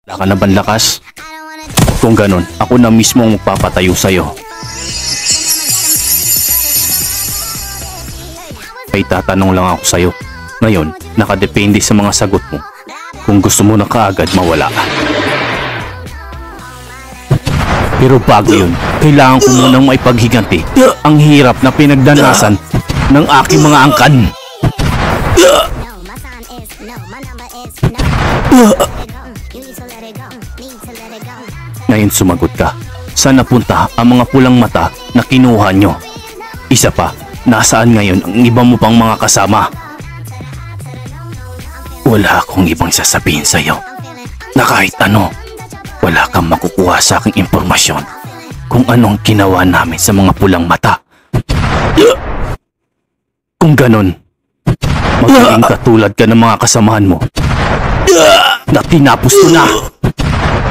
Wala ka na bang lakas? Kung ganon, ako na mismo ang magpapatayo sa'yo. Ay tatanong lang ako sa'yo. Ngayon, nakadepende sa mga sagot mo. Kung gusto mo na kaagad mawala. Pero bago yun, kailangan ko munang maipaghiganti ang hirap na pinagdanasan ng aking mga angkan. Ngayon sumagot ka. Saan napunta ang mga pulang mata na kinuha nyo? Isa pa, nasaan ngayon ang iba mo pang mga kasama? Wala akong ibang sasabihin sa'yo na kahit ano, wala kang makukuha sa aking impormasyon kung anong ginawa namin sa mga pulang mata. Kung ganon, magiging katulad ka ng mga kasamahan mo na tinapos ko na.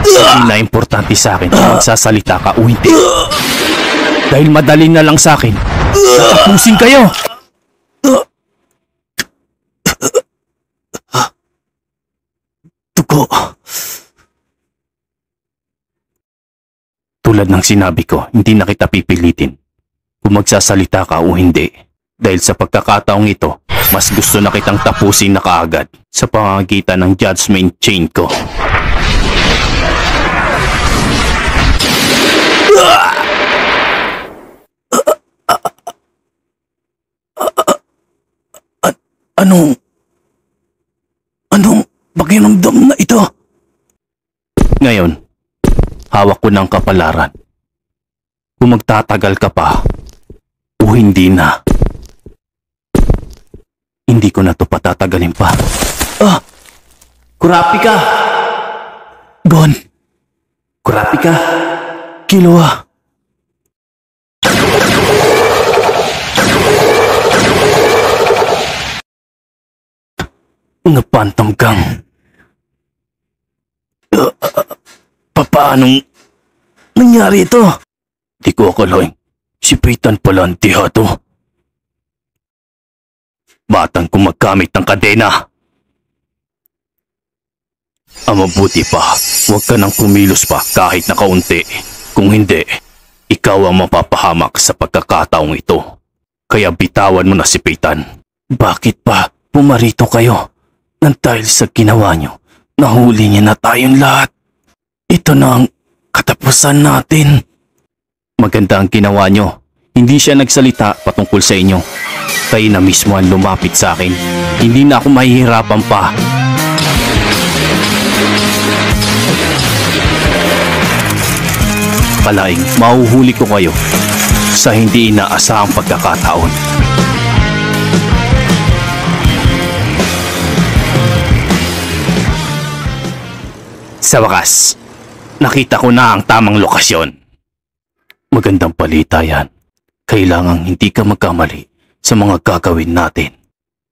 Hindi na importante sa akin kung magsasalita ka o hindi. Dahil madali na lang sa akin na tapusin kayo. Tuko. Tulad ng sinabi ko, hindi na kita pipilitin kung magsasalita ka o hindi. Dahil sa pagkakataong ito, mas gusto na kitang tapusin na kaagad sa pamamagitan ng judgment chain ko. Anong pakiramdam na ito? Ngayon, hawak ko ng kapalaran. Kung magtatagal ka pa o hindi na, hindi ko na to patatagalin pa. Kurapi ka! Gon! Kurapi ka! Killua! Napantam kang. Paanong nangyari ito? Di ko akalain. Si Peyton pala ang tihado. Batang kung magkamit ng kadena. Ang mabuti pa, huwag ka nang kumilos pa kahit na kaunti. Kung hindi, ikaw ang mapapahamak sa pagkakataong ito. Kaya bitawan mo na si Peyton. Bakit pa pumarito kayo? Nang dahil sa ginawa nyo, nahuli niya na tayong lahat. Ito na ang katapusan natin. Maganda ang ginawa nyo. Hindi siya nagsalita patungkol sa inyo. Kayo na mismo ang lumapit sa akin. Hindi na ako mahihirapan pa. Palaing mahuhuli ko kayo sa hindi inaasahang pagkakataon. Sa wakas, nakita ko na ang tamang lokasyon. Magandang balita yan. Kailangang hindi ka magkamali sa mga gagawin natin.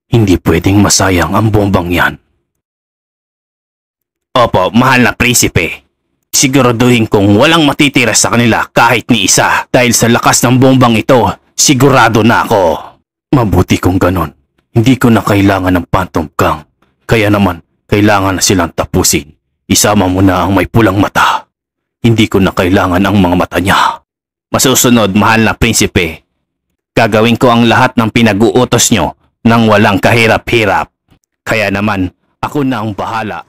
Hindi pwedeng masayang ang bombang yan. Opo, mahal na prinsipe. Siguraduhin kong walang matitira sa kanila kahit ni isa. Dahil sa lakas ng bombang ito, sigurado na ako. Mabuti kung ganon. Hindi ko na kailangan ng Phantom Gang. Kaya naman, kailangan na silang tapusin. Isama mo na ang may pulang mata. Hindi ko na kailangan ang mga mata niya. Masusunod, mahal na prinsipe. Gagawin ko ang lahat ng pinag-uutos nyo nang walang kahirap-hirap. Kaya naman, ako na ang bahala